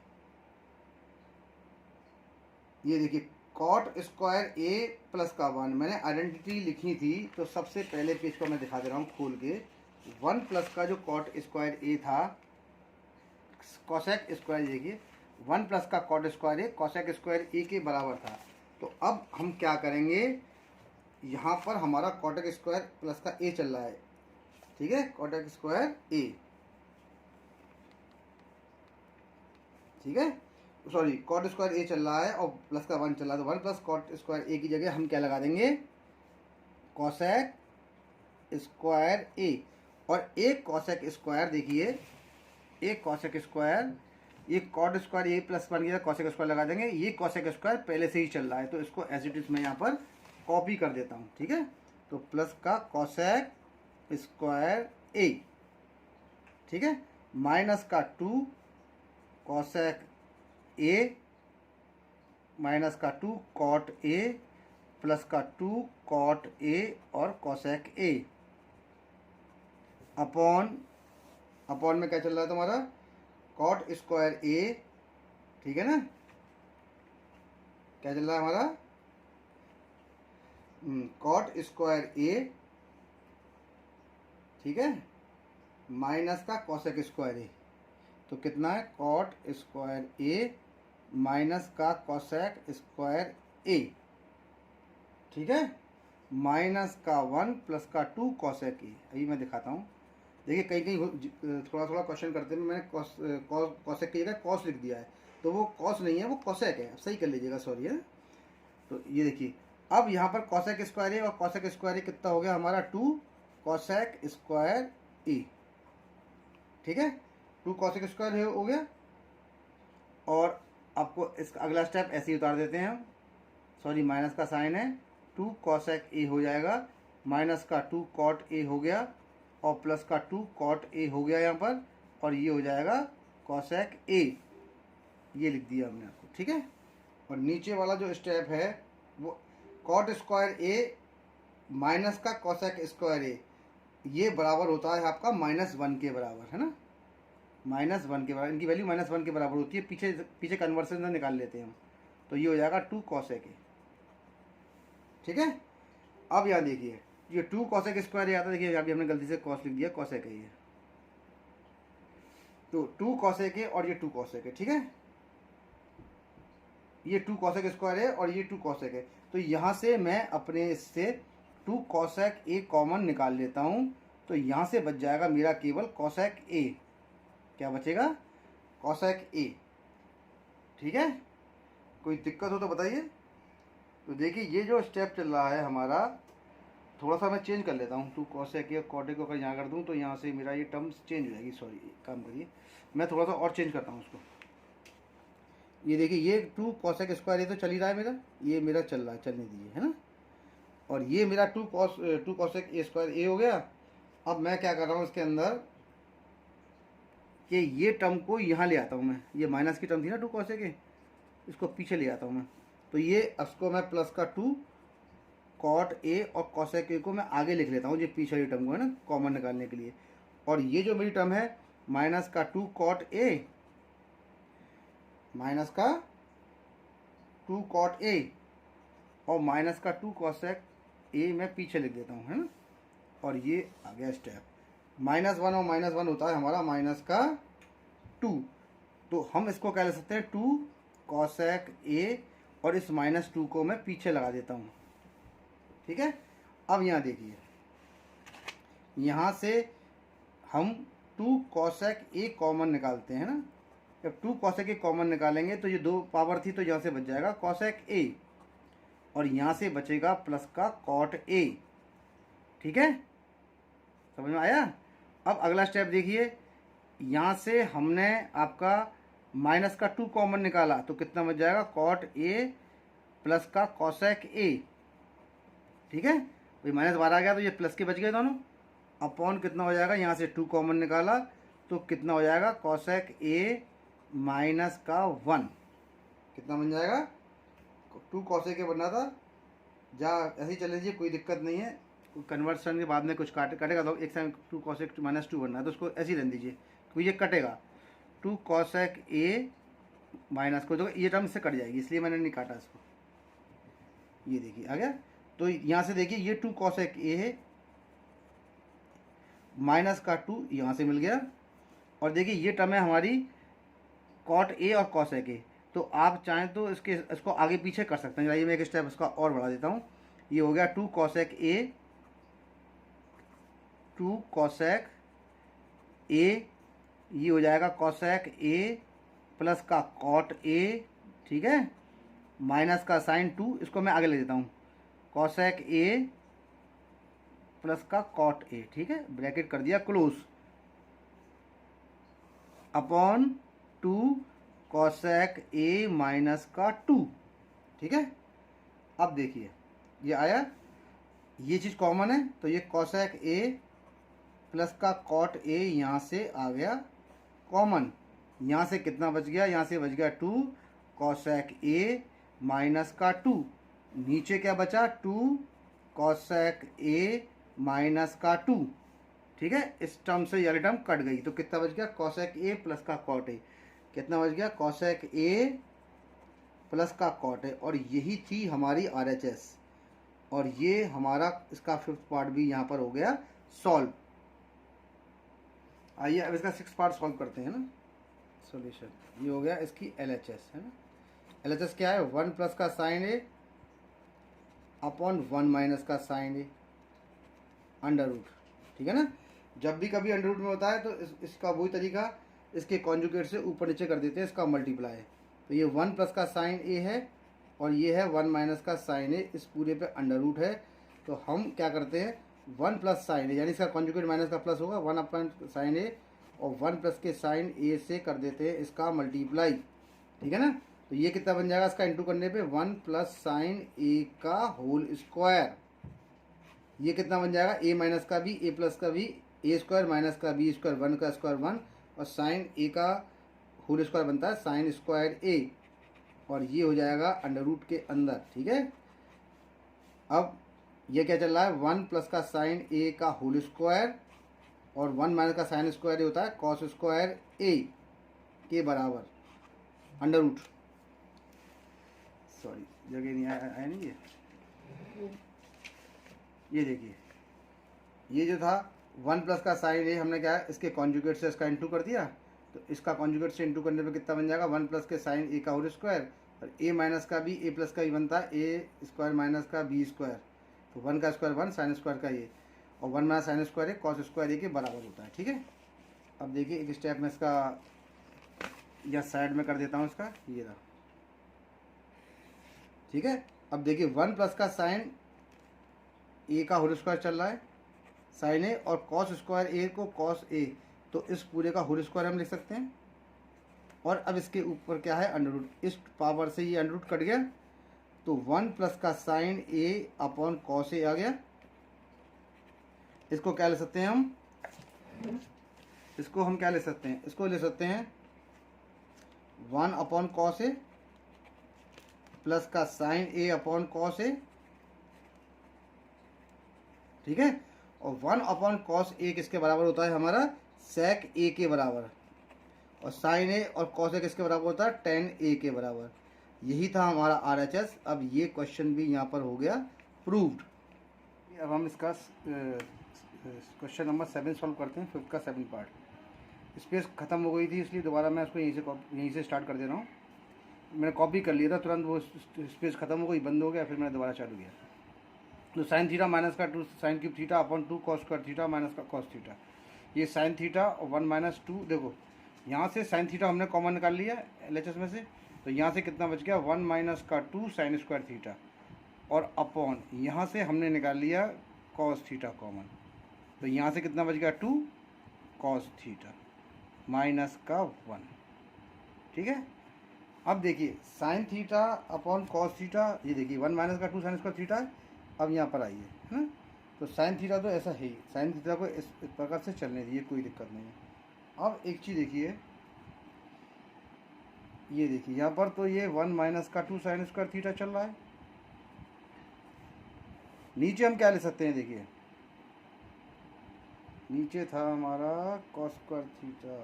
ये देखिए कॉट स्क्वायर ए प्लस का 1 मैंने आइडेंटिटी लिखी थी, तो सबसे पहले पेज को मैं दिखा दे रहा हूँ खोल के। 1 प्लस का जो कॉट स्क्वायर ए था कॉसेक स्क्वायर, देखिए 1 प्लस का कॉट स्क्वायर ए कॉसेक स्क्वायर ए के बराबर था। तो अब हम क्या करेंगे, यहाँ पर हमारा कॉटेक स्क्वायर प्लस का ए चल रहा है। ठीक है, कॉटेक स्क्वायर ए, ठीक है, सॉरी कॉट स्क्वायर ए चल रहा है और प्लस का 1 चल रहा है, तो 1 प्लस कॉट स्क्वायर ए की जगह हम क्या लगा देंगे, कॉसेक स्क्वायर ए। और एक कॉसेक स्क्वायर, देखिए एक कॉसेक स्क्वायर, ये कॉट स्क्वायर ए प्लस 1 की जगह कॉसेक स्क्वायर लगा देंगे। ये कॉसेक स्क्वायर पहले से ही चल रहा है तो इसको एज इट इज मैं यहाँ पर कॉपी कर देता हूँ। ठीक है, तो प्लस का कॉसेक स्क्वायर ए, ठीक है, माइनस का 2 कॉसेक ए माइनस का 2 कॉट ए प्लस का 2 कॉट ए और कॉसेक ए अपॉन में क्या चल रहा है तुम्हारा, कॉट स्क्वायर ए। ठीक है ना, क्या चल रहा है हमारा, कॉट स्क्वायर ए, ठीक है, माइनस का कॉसेक स्क्वायर ए। तो कितना है, कॉट स्क्वायर ए माइनस का कॉसेक स्क्वायर ए, ठीक है, माइनस का 1 प्लस का 2 कॉसेक ए। अभी मैं दिखाता हूँ, देखिए कहीं कहीं थोड़ा थोड़ा क्वेश्चन करते हैं मैंने कॉसेक की जगह कॉस लिख दिया है, तो वो कॉस नहीं है वो कॉसेक है, सही कर लीजिएगा, सॉरी है। तो ये देखिए अब यहाँ पर कॉसेक स्क्वायर ए और कॉसेक स्क्वायर ए कितना हो गया हमारा, 2 कॉसेक स्क्वायर ए। ठीक है, 2 कॉसेक स्क्वायर ए हो गया। और आपको इसका अगला स्टेप ऐसे ही उतार देते हैं हम, सॉरी माइनस का साइन है, 2 कॉसेक ए हो जाएगा, माइनस का 2 कॉट ए हो गया और प्लस का 2 कॉट ए हो गया यहाँ पर, और ये हो जाएगा कॉसेक ए, ये लिख दिया हमने आपको। ठीक है, और नीचे वाला जो स्टेप है वो कॉट स्क्वायर ए माइनस का कॉसेक स्क्वायर ए, ये बराबर होता है आपका -1 के बराबर, है ना। -1 के बराबर, इनकी वैल्यू -1 के बराबर होती है। पीछे पीछे कन्वर्सन से निकाल लेते हैं हम, तो ये हो जाएगा 2 cosec a। ठीक है, अब यहाँ देखिए ये 2 cosec स्क्वायर आता है, देखिए अभी हमने गलती से cos लिख दिया, cosec है ये, तो 2 cosec a और ये 2 cosec है। ठीक है, ये 2 cosec स्क्वायर है और ये 2 cosec है, तो यहाँ से मैं अपने इससे 2 cosec a कॉमन निकाल लेता हूँ, तो यहाँ से बच जाएगा मेरा केवल cosec a। क्या बचेगा? cosec a। ठीक है, कोई दिक्कत हो तो बताइए। तो देखिए ये जो स्टेप चल रहा है हमारा, थोड़ा सा मैं चेंज कर लेता हूँ, 2 cosec a cot a को अगर यहाँ कर दूँ तो यहाँ से मेरा ये टर्म्स चेंज हो जाएगी। सॉरी, काम करिए, मैं थोड़ा सा और चेंज करता हूँ उसको। ये देखिए ये 2 cosec स्क्वायर ये तो चल ही रहा है मेरा, ये मेरा चल रहा है, चलने दीजिए, है ना। और ये मेरा 2 cosec a स्क्वायर a हो गया। अब मैं क्या कर रहा हूँ इसके अंदर कि ये टर्म को यहाँ ले आता हूँ मैं, ये माइनस की टर्म थी ना 2 cosec a, इसको पीछे ले आता हूँ मैं, तो ये इसको मैं प्लस का 2 cot a और cosec a को मैं आगे लिख लेता हूँ, ये पीछे वाली टर्म को, है ना, कॉमन निकालने के लिए। और ये जो मेरी टर्म है माइनस का 2 cot a माइनस का 2 cot a और माइनस का 2 cosec a मैं पीछे लिख देता हूँ, है ना। और ये आ गया स्टेप, -1 और -1 होता है हमारा माइनस का 2, तो हम इसको क्या ले सकते हैं 2 cosec a, और इस -2 को मैं पीछे लगा देता हूँ। ठीक है, अब यहाँ देखिए, यहाँ से हम 2 cosec a कॉमन निकालते हैं ना। जब 2 cosec a कॉमन निकालेंगे तो ये 2 पावर थी, तो यहाँ से बच जाएगा cosec a, और यहाँ से बचेगा प्लस का cot a। ठीक है, समझ में आया। अब अगला स्टेप देखिए, यहाँ से हमने आपका माइनस का 2 कॉमन निकाला, तो कितना बच जाएगा cot a प्लस का cosec a। ठीक है, भाई -12 आ गया तो ये प्लस के बच गए दोनों, अपॉन कितना हो जाएगा, यहाँ से 2 कॉमन निकाला तो कितना हो जाएगा cosec a माइनस का 1, कितना बन जाएगा 2 cosec a बनना था, जा ऐसे ही चल लीजिए, कोई दिक्कत नहीं है। कन्वर्सन के बाद में कुछ कटेगा तो एक साइड 2 cosec -2 बनना है, तो उसको ऐसे ही रहने दीजिए, तो ये कटेगा 2 cosec a माइनस को, तो ये टर्म से कट जाएगी, इसलिए मैंने नहीं काटा इसको। ये देखिए आ गया, तो यहाँ से देखिए ये 2 cosec a है, माइनस का 2 यहाँ से मिल गया, और देखिए ये टर्म है हमारी cot a और cosec a, तो आप चाहें तो इसको आगे पीछे कर सकते हैं। चलिए मैं एक स्टेप इसका और बढ़ा देता हूँ, ये हो गया 2 cosec a, 2 cosec a, ये हो जाएगा cosec a प्लस का cot a। ठीक है, माइनस का साइन 2, इसको मैं आगे ले देता हूँ, cosec a प्लस का cot a। ठीक है, ब्रैकेट कर दिया close, upon 2 cosec a minus का 2। ठीक है, अब देखिए ये आया, ये चीज़ कॉमन है, तो ये cosec a प्लस का cot a यहाँ से आ गया कॉमन, यहाँ से कितना बच गया, यहाँ से बच गया 2 cosec a माइनस का 2, नीचे क्या बचा 2 cosec a माइनस का 2। ठीक है, इस टर्म से ये टर्म कट गई, तो कितना बच गया cosec a प्लस का cot a, कितना बच गया cosec a प्लस का cot a, और यही थी हमारी RHS, और ये हमारा इसका 5th पार्ट भी यहाँ पर हो गया सॉल्व। आइए अब इसका 6th पार्ट सॉल्व करते हैं ना, सॉल्यूशन। ये हो गया इसकी LHS, है ना। LHS क्या है, 1 प्लस का साइन a अपॉन 1 माइनस का साइन a अंडर रूट। ठीक है ना, जब भी कभी अंडर रूट में होता है तो इसका वही तरीका, इसके कॉन्जुगेट से ऊपर नीचे कर देते हैं, इसका मल्टीप्लाई। तो ये 1 प्लस का साइन a है, और ये है 1 माइनस का साइन a, इस पूरे पे अंडर रूट है, तो हम क्या करते हैं 1 प्लस साइन a, यानी इसका कॉन्जुगेट माइनस का प्लस होगा 1 अपॉन साइन a, और 1 प्लस के साइन a से कर देते हैं इसका मल्टीप्लाई। ठीक है ना, तो ये कितना बन जाएगा इसका इंटू करने पे 1 प्लस साइन a का होल स्क्वायर, ये कितना बन जाएगा a माइनस का b, a प्लस का b, a स्क्वायर माइनस का b स्क्वायर, 1 का स्क्वायर 1, और साइन a का होल स्क्वायर बनता है साइन स्क्वायर a, और ये हो जाएगा अंडर रूट के अंदर। ठीक है, अब ये क्या चल रहा है 1 प्लस का साइन a का होल स्क्वायर, और 1 माइनस का साइन स्क्वायर होता है कॉस स्क्वायर ए के बराबर अंडर रूट, सॉरी जगह नहीं आया नहीं ये देखिए ये जो था 1 प्लस का साइन ए हमने क्या है इसके कॉन्जुगेट से इसका इंटू कर दिया, तो इसका कॉन्जुगेट से इंटू करने पे कितना बन जाएगा 1 प्लस के साइन ए का होल स्क्वायर, और ए माइनस का भी ए प्लस का ही बनता है ए स्क्वायर माइनस का बी स्क्वायर, तो 1 का स्क्वायर 1 साइन स्क्वायर का ये, और 1 माइनस साइन स्क्वायर ए कॉस स्क्वायर ए के बराबर होता है। ठीक है, अब देखिए एक स्टेप में इसका या साइड में कर देता हूँ इसका, ये रहा। ठीक है, अब देखिए 1 प्लस का साइन ए का होल स्क्वायर चल रहा है साइन ए, और कॉस स्क्वायर ए को कॉस ए, तो इस पूरे का होल स्क्वायर हम लिख सकते हैं, और अब इसके ऊपर क्या है अंडर रूट, इस पावर से ये अंडर रूट कट गया, तो 1 प्लस का साइन ए अपॉन कॉस ए आ गया। इसको क्या ले सकते हैं हम, इसको हम क्या ले सकते हैं, इसको ले सकते हैं 1 अपॉन कॉस ए प्लस का साइन ए अपॉन कॉस ए। ठीक है, और 1 अपॉन कॉस ए किसके बराबर होता है हमारा सेक ए के बराबर, और साइन ए और कॉस ए किसके बराबर होता है टेन ए के बराबर। यही था हमारा RHS। अब ये क्वेश्चन भी यहाँ पर हो गया प्रूव्ड। अब हम इसका क्वेश्चन नंबर 7 सॉल्व करते हैं, 5th का 7 पार्ट। स्पेस ख़त्म हो गई थी इसलिए दोबारा मैं उसको यहीं से स्टार्ट कर दे रहा हूँ। मैंने कॉपी कर लिया था तुरंत, वो स्पेस ख़त्म हो गई, बंद हो गया, फिर मैंने दोबारा चालू किया। तो साइन थीटा माइनस का 2 sine cube theta upon 2 cos square theta minus का कॉस थीटा, ये साइन थीटा और 1 माइनस 2, देखो यहाँ से साइन थीटा हमने कॉमन निकाल लिया LHS में से, तो यहाँ से कितना बच गया 1 माइनस का 2 साइन स्क्वायर थीटा, और अपॉन यहाँ से हमने निकाल लिया कॉस थीटा कॉमन, तो यहाँ से कितना बच गया 2 कॉस थीटा माइनस का 1। ठीक है, अब देखिए sine theta upon cos theta, ये देखिए 1 माइनस का 2 साइन स्क्वायर थीटा है। अब यहाँ पर आइए, है ना, तो साइन थीटा तो ऐसा है ही, साइन थीटा को इस प्रकार से चलने दीजिए, कोई दिक्कत नहीं है। अब एक चीज़ देखिए, ये देखिए यहाँ पर तो ये 1 माइनस का 2 साइन स्क्वायर थीटा चल रहा है। नीचे हम क्या ले सकते हैं, देखिए नीचे था हमारा कॉस स्क्वायर थीटा,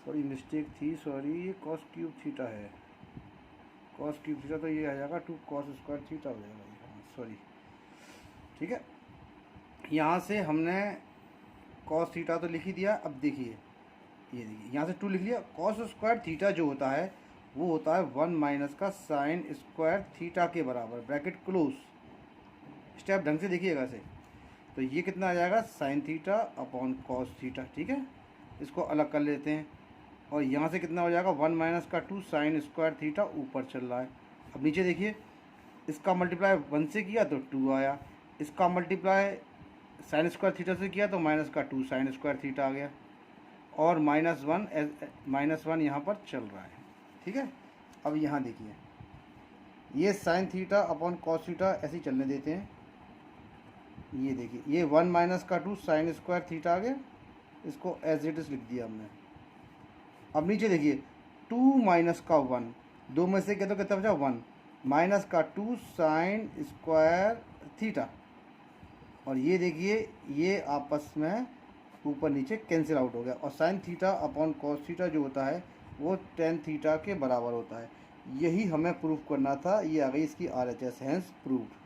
थोड़ी मिस्टेक थी, सॉरी, ये कॉस क्यूब थीटा है, कॉस क्यूब थीटा, तो ये आ जाएगा 2 कॉस स्क्वायर थीटा हो जाएगा, सॉरी। ठीक है, यहाँ से हमने कॉस थीटा तो लिख ही दिया। अब देखिए ये देखिए यहाँ से 2 लिख लिया, कॉस स्क्वायर थीटा जो होता है वो होता है 1 माइनस का साइन स्क्वायर थीटा के बराबर, ब्रैकेट क्लोज। स्टेप ढंग से देखिएगा से, तो ये कितना आ जाएगा sign theta upon cos theta. ठीक है, इसको अलग कर लेते हैं, और यहाँ से कितना हो जाएगा 1 माइनस का 2 साइन स्क्वायर थीटा ऊपर चल रहा है। अब नीचे देखिए, इसका मल्टीप्लाई 1 से किया तो 2 आया, इसका मल्टीप्लाई साइन स्क्वायर थीटा से किया तो माइनस का 2 साइन स्क्वायर थीटा आ गया, और माइनस वन यहाँ पर चल रहा है। ठीक है, अब यहाँ देखिए ये sign theta upon cos theta ऐसे ही चलने देते हैं। ये देखिए ये 1 माइनस का 2 साइन स्क्वायर थीटा आ गया, इसको एज इट इज लिख दिया हमने। अब नीचे देखिए 2 माइनस का 1, 2 में से क्या तो कितना बचा 1, माइनस का 2 साइन स्क्वायर थीटा, और ये देखिए ये आपस में ऊपर नीचे कैंसिल आउट हो गया, और sine theta upon cos theta जो होता है वो टेन थीटा के बराबर होता है। यही हमें प्रूव करना था, ये आ गई इसकी RHS, हैंस प्रूव्ड।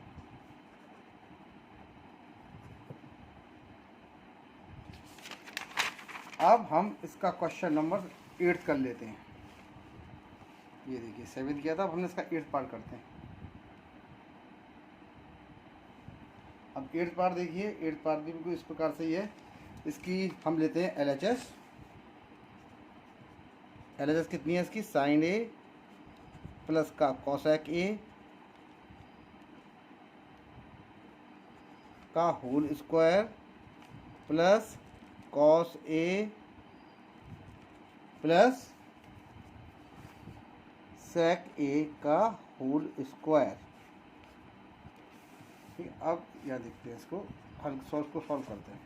अब हम इसका क्वेश्चन नंबर 8 कर लेते हैं। ये देखिए 7 किया था, अब हमने इसका 8 पार्ट करते हैं। अब 8 पार्ट देखिए, 8 पार्ट भी बिल्कुल इस प्रकार से ही है। इसकी हम लेते हैं LHS। LHS कितनी है इसकी, साइन ए प्लस का कॉसेक ए का whole square plus cos A plus sec ए का होल स्क्वायर। ठीक, अब यह देखते हैं इसको, हल को सॉल्व करते हैं।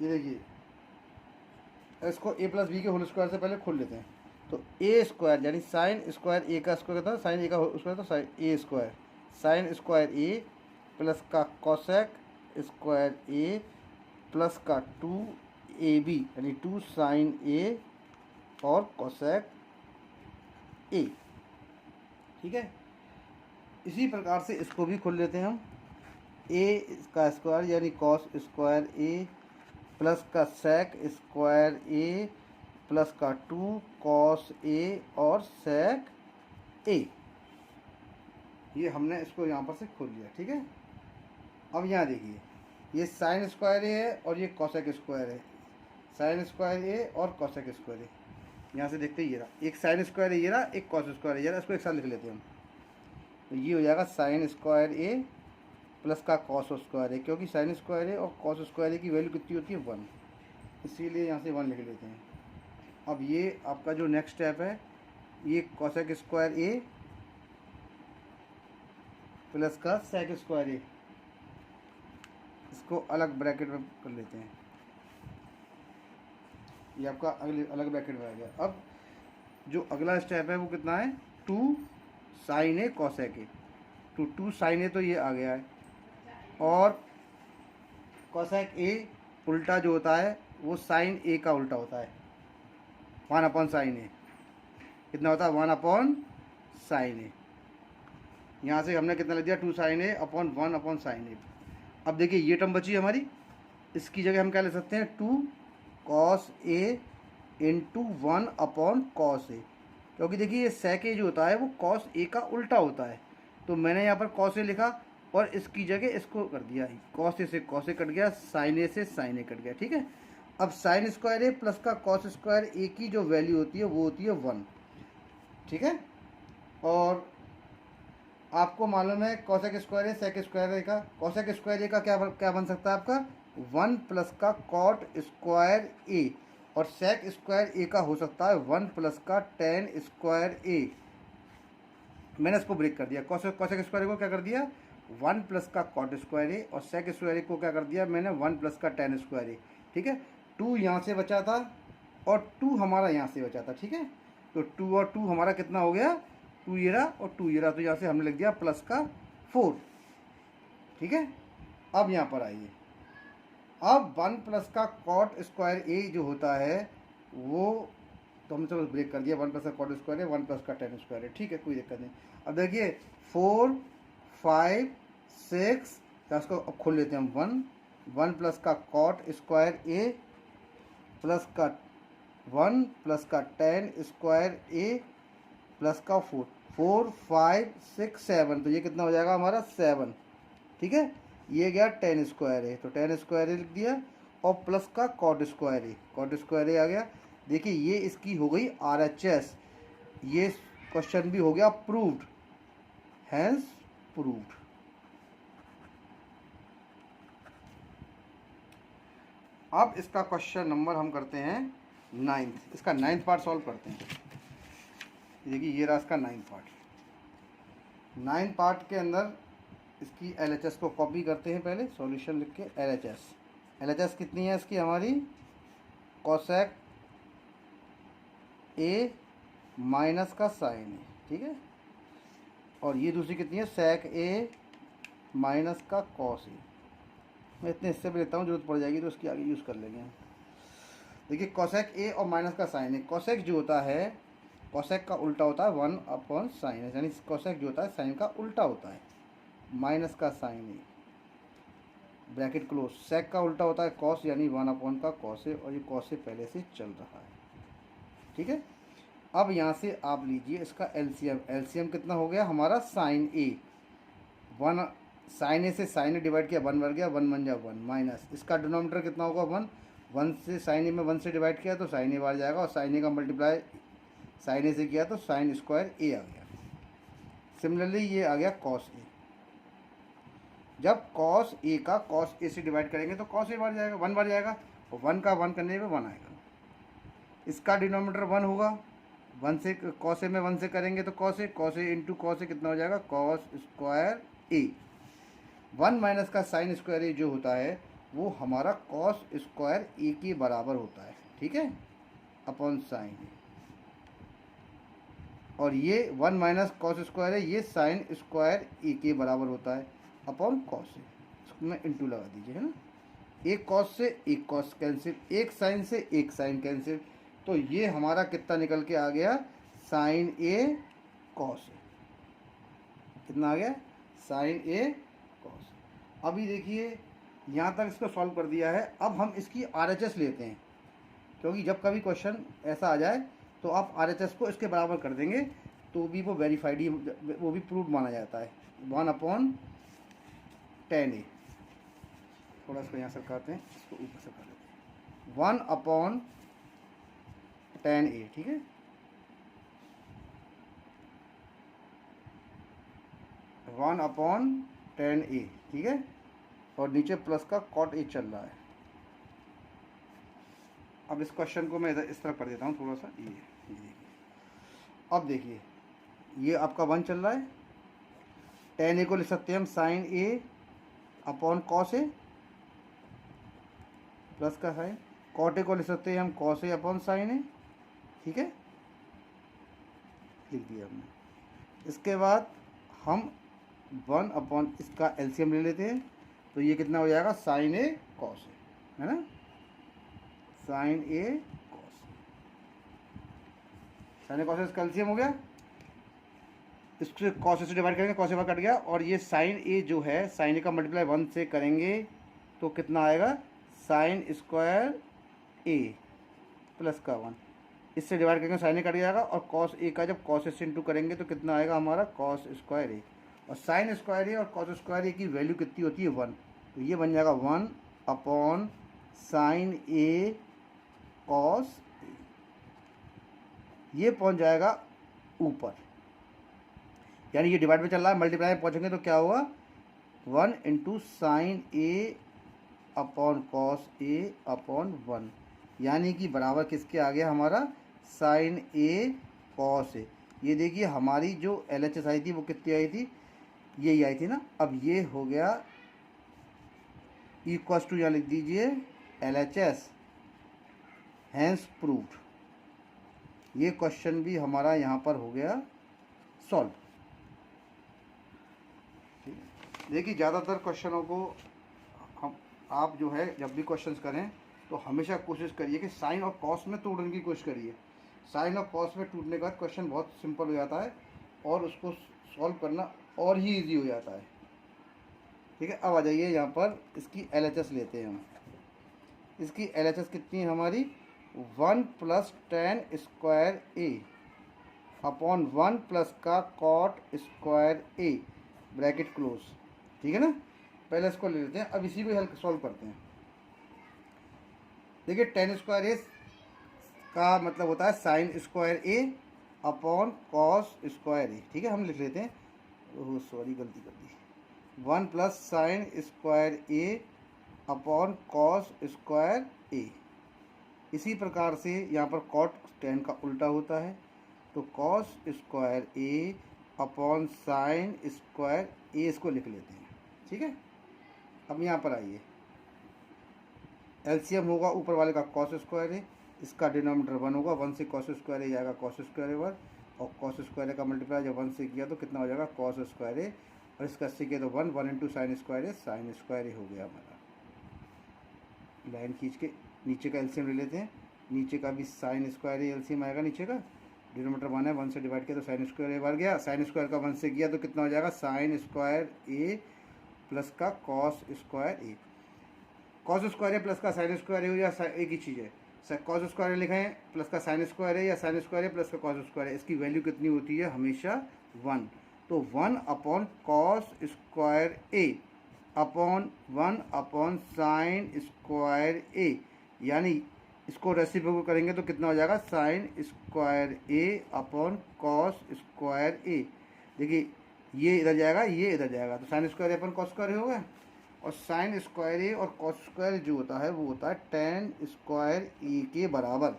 ये देखिए इसको a प्लस बी के होल स्क्वायर से पहले खोल लेते हैं, तो ए स्क्वायर यानी साइन स्क्वायर ए का स्क्वायर था, साइन ए का स्क्वायर, तो साइन ए स्क्वायर, साइन स्क्वायर ए प्लस का कॉसेक स्क्वायर ए प्लस का 2ab यानी 2 साइन ए और कोसेक ए। ठीक है, इसी प्रकार से इसको भी खोल लेते हैं हम। ए का स्क्वायर यानी कॉस स्क्वायर ए प्लस का सेक स्क्वायर ए प्लस का 2 कॉस ए और सेक ए। ये हमने इसको यहाँ पर से खोल लिया। ठीक है, अब यहाँ देखिए ये साइन स्क्वायर ए है और ये कॉसेक स्क्वायर है। साइन स्क्वायर ए और कॉसेक स्क्वायर ए, यहाँ से देखते ही ये रहा, एक साइन स्क्वायर है ये रहा, एक कॉस स्क्वायर है ये रहा। इसको एक साथ लिख लेते हैं हम। तो ये हो जाएगा साइन स्क्वायर ए प्लस का कॉस स्क्वायर ए, क्योंकि साइन स्क्वायर ए और कॉस स्क्वायर ए की वैल्यू कितनी होती है 1, इसीलिए यहाँ से 1 लिख लेते हैं। अब ये आपका जो नेक्स्ट स्टेप है, ये कॉसेक स्क्वायर ए प्लस का सेक स्क्वायर ए, इसको अलग ब्रैकेट में कर लेते हैं। ये आपका अलग ब्रैकेट में आ गया। अब जो अगला स्टेप है वो कितना है, 2 साइन ए कॉसेक ए। तो 2 साइन ए तो ये आ गया है, और कॉसेक ए उल्टा जो होता है वो साइन ए का उल्टा होता है, 1 अपॉन साइन ए। कितना होता है, 1 अपॉन साइन ए। यहाँ से हमने कितना लिख दिया, 2 साइन ए अपॉन 1 अपॉन साइन ए। अब देखिए ये टर्म बची हमारी, इसकी जगह हम क्या ले सकते हैं, 2 cos A into 1 upon cos ए, क्योंकि देखिए ये सेक ए जो होता है वो कॉस ए का उल्टा होता है। तो मैंने यहाँ पर कॉस ए लिखा और इसकी जगह इसको कर दिया, कॉस ए से कॉस ए कट गया, साइन ए से साइन ए कट गया। ठीक है, अब साइन स्क्वायर ए प्लस का कॉस स्क्वायर ए की जो वैल्यू होती है वो होती है 1। ठीक है, और आपको मालूम है कॉसेक स्क्वायर ए सेक स्क्वायर ए का, कॉसेक स्क्वायर ए का क्या बन सकता है आपका, 1 प्लस का कॉट स्क्वायर ए, और सेक स्क्वायर ए का हो सकता है 1 प्लस का टेन स्क्वायर ए। मैंने इसको ब्रेक कर दिया, कॉसेक स्क्वायर ए को क्या कर दिया, 1 प्लस का कॉट स्क्वायर ए, और सेक स्क्वायर ए को क्या कर दिया मैंने, 1 प्लस का टेन स्क्वायर ए। ठीक है, 2 यहाँ से बचा था और 2 हमारा यहाँ से बचा था। ठीक है, तो 2 और 2 हमारा कितना हो गया, 2 ये रहा और 2 ये रहा, तो यहाँ से हमने लिख दिया प्लस का 4। ठीक है, अब यहाँ पर आइए, अब 1 प्लस का कॉट स्क्वायर ए जो होता है वो तो हमने सब ब्रेक कर दिया, 1 प्लस का कॉट स्क्वायर है, 1 प्लस का टेन स्क्वायर है। ठीक है, कोई दिक्कत नहीं। अब देखिए 4 5 6, तो इसको अब खोल लेते हैं हम। 1 प्लस का कॉट स्क्वायर ए प्लस का 1 प्लस का टेन स्क्वायर ए प्लस का 4 5 6 7, तो ये कितना हो जाएगा हमारा 7। ठीक है, ये गया टेन स्क्वायर ए, तो टेन स्क्वायर ए लिख दिया, और प्लस का कॉट स्क्वायर ए आ गया। देखिए ये इसकी हो गई RHS, ये क्वेश्चन भी हो गया प्रूव्ड, हैंस प्रूव्ड। अब इसका क्वेश्चन नंबर हम करते हैं 9th, इसका 9th पार्ट सॉल्व करते हैं। देखिए ये रहा इसका 9th पार्ट। 9th पार्ट के अंदर इसकी LHS को कॉपी करते हैं, पहले सॉल्यूशन लिख के LHS कितनी है इसकी हमारी, कोसेक ए माइनस का साइन ए। ठीक है, और ये दूसरी कितनी है, सेक ए माइनस का कॉस ए। मैं इतने हिस्से पे लेता हूँ, जरूरत पड़ जाएगी तो उसकी आगे यूज़ कर लेंगे। देखिए कोसेक ए और माइनस का साइन ए, कोसेक जो होता है, कोसेक का उल्टा होता है 1 अपॉन साइन ए, यानी कोसेक जो होता है साइन का उल्टा होता है, माइनस का साइन ए ब्रैकेट क्लोज। सेक का उल्टा होता है कॉस, यानी 1 अपॉन का कॉस ए, और ये कॉस ए पहले से चल रहा है। ठीक है, अब यहाँ से आप लीजिए इसका एलसीएम कितना हो गया हमारा, साइन ए 1, साइन ए से साइन ए डिवाइड किया 1 बढ़ गया, 1 बन जाए 1 माइनस, इसका डिनोमिनेटर कितना होगा 1 से साइन ए में 1 से डिवाइड किया तो साइन ए बाहर जाएगा, और साइन ए का मल्टीप्लाई साइन ए से किया तो साइन स्क्वायर ए आ गया। सिमिलरली ये आ गया कॉस ए, जब कॉस ए का कॉस ए से डिवाइड करेंगे तो कॉस ए बाहर जाएगा, 1 बाहर जाएगा, और 1 का 1 करने में 1 आएगा। इसका डिनोमिनेटर 1 होगा, 1 से कॉस ए में 1 से करेंगे तो cos A into cos A कितना हो जाएगा, कॉस स्क्वायर ए। 1 माइनस का साइन स्क्वायर ए जो होता है वो हमारा कॉस स्क्वायर ए के बराबर होता है। ठीक है, अपॉन साइन ए, और ये 1 माइनस कॉस स्क्वायर है, ये साइन स्क्वायर ए के बराबर होता है अपॉन कॉस ए। इसमें इंटू लगा दीजिए, है ना, एक कॉस से एक कॉस कैंसिल, एक साइन से एक साइन कैंसिल, तो ये हमारा कितना निकल के आ गया, साइन ए कॉस। कितना आ गया, साइन ए कॉस। अभी देखिए यहाँ तक इसको सॉल्व कर दिया है। अब हम इसकी RHS लेते हैं, क्योंकि जब कभी क्वेश्चन ऐसा आ जाए तो आप RHS को इसके बराबर कर देंगे तो भी वो वेरीफाइड ही, वो भी प्रूव माना जाता है। 1/10A, थोड़ा इसको यहाँ सरकाते हैं, इसको ऊपर सरका लेते हैं। 1/10A, ठीक है, 1/10A, ठीक है, और नीचे प्लस का cot A चल रहा है। अब इस क्वेश्चन को मैं इधर इस तरह कर देता हूँ थोड़ा सा, ये देखिए। अब देखिए ये आपका 1 चल रहा है, tan A को लिख सकते हैं हम sine A upon cos A, plus का साइन, cot A को लिख सकते हैं हम cos A upon sine A, ठीक है, लिख दिया हमने। इसके बाद हम 1/, इसका एलसीएम ले लेते हैं, तो ये कितना हो जाएगा, साइन A कॉस A, है ना, sine A cos, sine A cos इसका एलसीएम हो गया। इसको कॉस से डिवाइड करेंगे, कॉस से बाहर कट गया, और ये साइन A जो है, साइन A का मल्टीप्लाई 1 से करेंगे तो कितना आएगा, साइन स्क्वायर A प्लस का 1, इससे डिवाइड करेंगे साइन A कट जाएगा, और कॉस A का जब कॉस से इंटू करेंगे तो कितना आएगा हमारा, कॉस स्क्वायर A, और साइन स्क्वायर A और कॉस स्क्वायर A की वैल्यू कितनी होती है, 1, तो ये बन जाएगा 1/, साइन A कॉस A, ये पहुंच जाएगा ऊपर, यानी ये डिवाइड में चल रहा है, मल्टीप्लाई में पहुंचेंगे तो क्या होगा, 1 × sine A upon cos A upon 1, यानी कि बराबर किसके आ गया हमारा, साइन A कॉस A। ये देखिए हमारी जो LHS आई थी वो कितनी आई थी, यही आई थी ना। अब ये हो गया इक्वल्स टू, यहाँ लिख दीजिए LHS, हैंस प्रूव्ड। ये क्वेश्चन भी हमारा यहाँ पर हो गया सॉल्व। देखिए ज़्यादातर क्वेश्चनों को हम, आप जो है जब भी क्वेश्चंस करें तो हमेशा कोशिश करिए कि साइन और कॉस में तोड़ने की कोशिश करिए। साइन और कॉस में टूटने के बाद क्वेश्चन बहुत सिंपल हो जाता है और उसको सॉल्व करना और ही इजी हो जाता है, ठीक है। अब आ जाइए यहाँ पर इसकी LHS लेते हैं हम। इसकी LHS कितनी है हमारी, 1 + tan square A upon 1 plus का cot square A, bracket close, ठीक है ना। पहले इसको ले लेते हैं, अब इसी को हल सॉल्व करते हैं। देखिए tan स्क्वायर A का मतलब होता है sine square A upon cos square A, ठीक है, हम लिख लेते हैं, ओह सॉरी गलती कर दी, 1 + sine square A upon cos square A। इसी प्रकार से यहाँ पर cot tan का उल्टा होता है, तो cos square A upon sine square A, इसको लिख लेते हैं, ठीक है। अब यहाँ पर आइए, एलसीएम होगा ऊपर वाले का कॉस स्क्वायर A, इसका डिनोमिनेटर 1 होगा, 1 से कॉस स्क्वायर A जाएगा कॉस स्क्वायर A 1, और कॉस स्क्वायर A का मल्टीप्लाई जब 1 से किया तो कितना हो जाएगा, कॉस स्क्वायर A, और इसका से किया तो 1 × sine square A, sine square A हो गया हमारा। लाइन खींच के नीचे का एलसीएम ले लेते हैं, नीचे का भी साइन स्क्वायर A एलसीएम आएगा, नीचे का डिनोमिनेटर 1 है, 1 से डिवाइड किया तो साइन स्क्वायर A बार गया, साइन स्क्वायर का 1 से किया तो कितना हो जाएगा, साइन स्क्वायर A प्लस का cos square A। Cos square A plus का साइन स्क्वायर A हो या एक ही चीज़ है, कॉस स्क्वायर लिखें प्लस का साइन स्क्वायर A या साइन स्क्वायर A प्लस का कॉस स्क्वायर A, इसकी वैल्यू कितनी होती है हमेशा 1, तो 1/, cos square A upon 1/, sine square A, यानी इसको रेसिप्रोकल करेंगे तो कितना हो जाएगा, sine square A upon cos square A। देखिए ये इधर जाएगा, ये इधर जाएगा, तो sine square A upon cos square A होगा, और साइन स्क्वायर A और कॉस स्क्वायर जो होता है वो होता है tan स्क्वायर A के बराबर।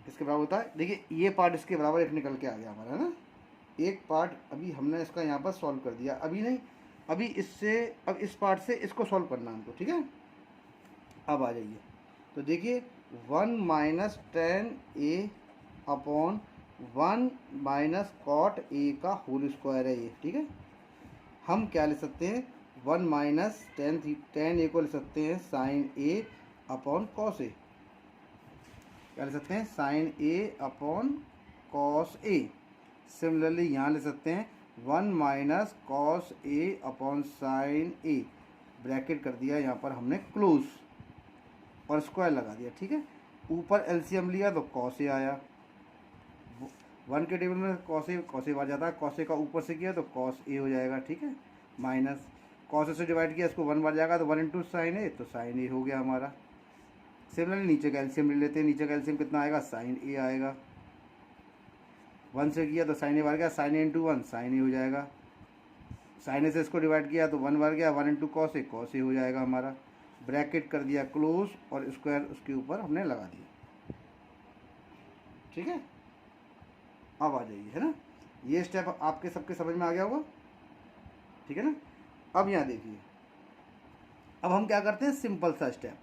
किसके बराबर होता है, देखिए ये पार्ट इसके बराबर एक निकल के आ गया हमारा, है ना। एक पार्ट अभी हमने इसका यहाँ पर सॉल्व कर दिया, अभी नहीं, अभी इससे, अब इस पार्ट से इसको सॉल्व करना हमको, ठीक है। अब आ जाइए, तो देखिए 1 - tan A upon 1 - cot A का होल स्क्वायर है ये, ठीक है। हम क्या ले सकते हैं, 1 माइनस टेन ए को ले सकते हैं साइन ए अपॉन कॉस ए, क्या ले सकते हैं, साइन ए अपॉन कॉस ए। सिमिलरली यहाँ ले सकते हैं 1 minus cos A upon sine A, bracket कर दिया यहाँ पर हमने क्लोज और स्क्वायर लगा दिया, ठीक है। ऊपर एलसीएम लिया तो कॉस ए आया, 1 के टेबल में कॉस ए आ जाता है, कॉस ए का ऊपर से किया तो कॉस ए हो जाएगा, ठीक है। माइनस कॉस ए से डिवाइड किया, इसको 1 बार जाएगा तो 1 इंटू साइन ए, तो साइन ए हो गया हमारा। सिमिलरली नीचे का एलसीएम ले लेते हैं, नीचे का एलसीएम कितना आएगा, साइन ए आएगा, 1 से किया तो साइन ए बार गया, साइन ए इंटू 1 साइन ए हो जाएगा, साइन ए से इसको डिवाइड किया तो 1 बार गया, 1 इंटू कॉस ए हो जाएगा हमारा, ब्रैकेट कर दिया क्लोज और स्क्वायर उसके ऊपर हमने लगा दिया, ठीक है। अब आ जाइए, है ना, ये स्टेप आपके सबके समझ में आ गया होगा, ठीक है ना। अब यहाँ देखिए, अब हम क्या करते हैं, सिंपल सा स्टेप,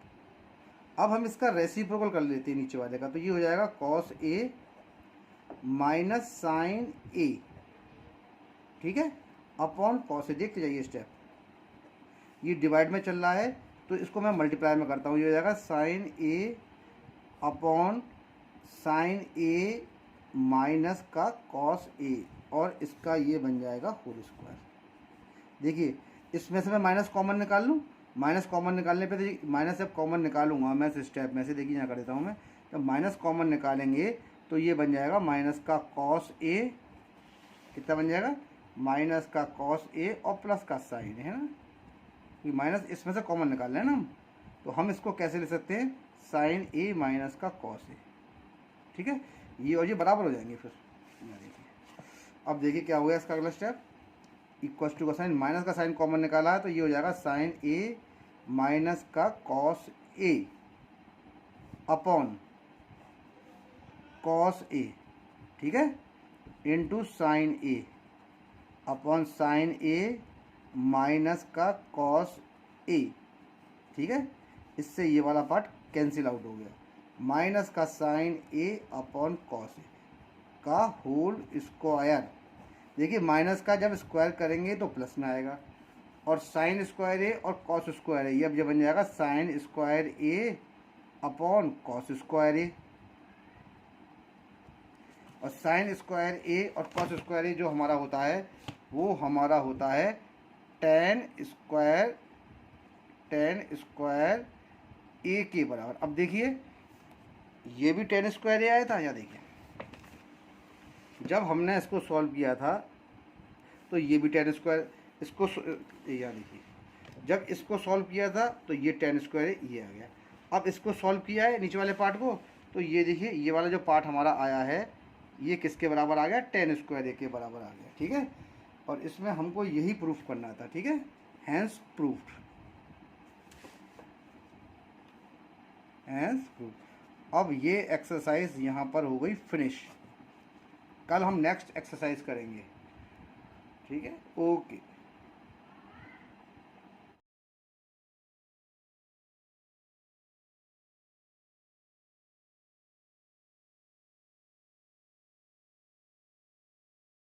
अब हम इसका रेसिप्रोकल कर लेते हैं नीचे वाले का, तो ये हो जाएगा कॉस ए माइनस साइन ए, ठीक है, अपॉन कॉस ए। देखते जाइए स्टेप, ये डिवाइड में चल रहा है तो इसको मैं मल्टीप्लाई में करता हूँ, ये हो जाएगा साइन ए अपॉन साइन ए माइनस का कॉस ए, और इसका ये बन जाएगा होल स्क्वायर। देखिए इसमें से मैं माइनस कॉमन निकाल लूँ, माइनस कॉमन निकालने पे तो माइनस जब कॉमन निकालूंगा मैं इस स्टेप में से, देखिए यहाँ कर देता हूँ मैं, जब माइनस कॉमन निकालेंगे तो ये बन जाएगा माइनस का कॉस ए, कितना बन जाएगा, माइनस का कॉस ए और प्लस का साइन, है ना, कि माइनस इसमें से कॉमन निकाल रहे हैं ना हम, तो हम इसको कैसे ले सकते हैं, साइन ए माइनस का कॉस ए, ठीक है, ये और ये बराबर हो जाएंगे फिर। देखिए अब देखिए क्या हुआ इसका अगला स्टेप, इक्वल टू का साइन, माइनस का साइन कॉमन निकाला है तो ये हो जाएगा साइन ए माइनस का कॉस ए अपॉन कॉस ए, ठीक है, इंटू साइन ए अपॉन साइन ए माइनस का कॉस ए, ठीक है। इससे ये वाला पार्ट कैंसिल आउट हो गया, माइनस का साइन ए अपॉन कॉस ए का होल स्क्वायर। देखिए माइनस का जब स्क्वायर करेंगे तो प्लस में आएगा, और साइन स्क्वायर ए और कॉस स्क्वायर ए, ये अब जब बन जाएगा साइन स्क्वायर ए अपॉन कॉस स्क्वायर ए, और साइन स्क्वायर ए और कॉस स्क्वायर ए जो हमारा होता है वो हमारा होता है टेन स्क्वायर ए के बराबर। अब देखिए ये भी टेन स्क्वायर ए आया था, या देखिए जब हमने इसको सॉल्व किया था तो ये भी टेन स्क्वायर, इसको या देखिए जब इसको सॉल्व किया था तो ये टेन स्क्वायर ये आ गया। अब इसको सॉल्व किया है नीचे वाले पार्ट को, तो ये देखिए ये वाला जो पार्ट हमारा आया है ये किसके बराबर आ गया, टेन स्क्वायर ए के बराबर आ गया, ठीक है। और इसमें हमको यही प्रूफ करना था, ठीक है, हैंस प्रूफ्ड, हैंस प्रूफ। अब ये एक्सरसाइज यहाँ पर हो गई फिनिश, कल हम नेक्स्ट एक्सरसाइज करेंगे, ठीक है, ओके।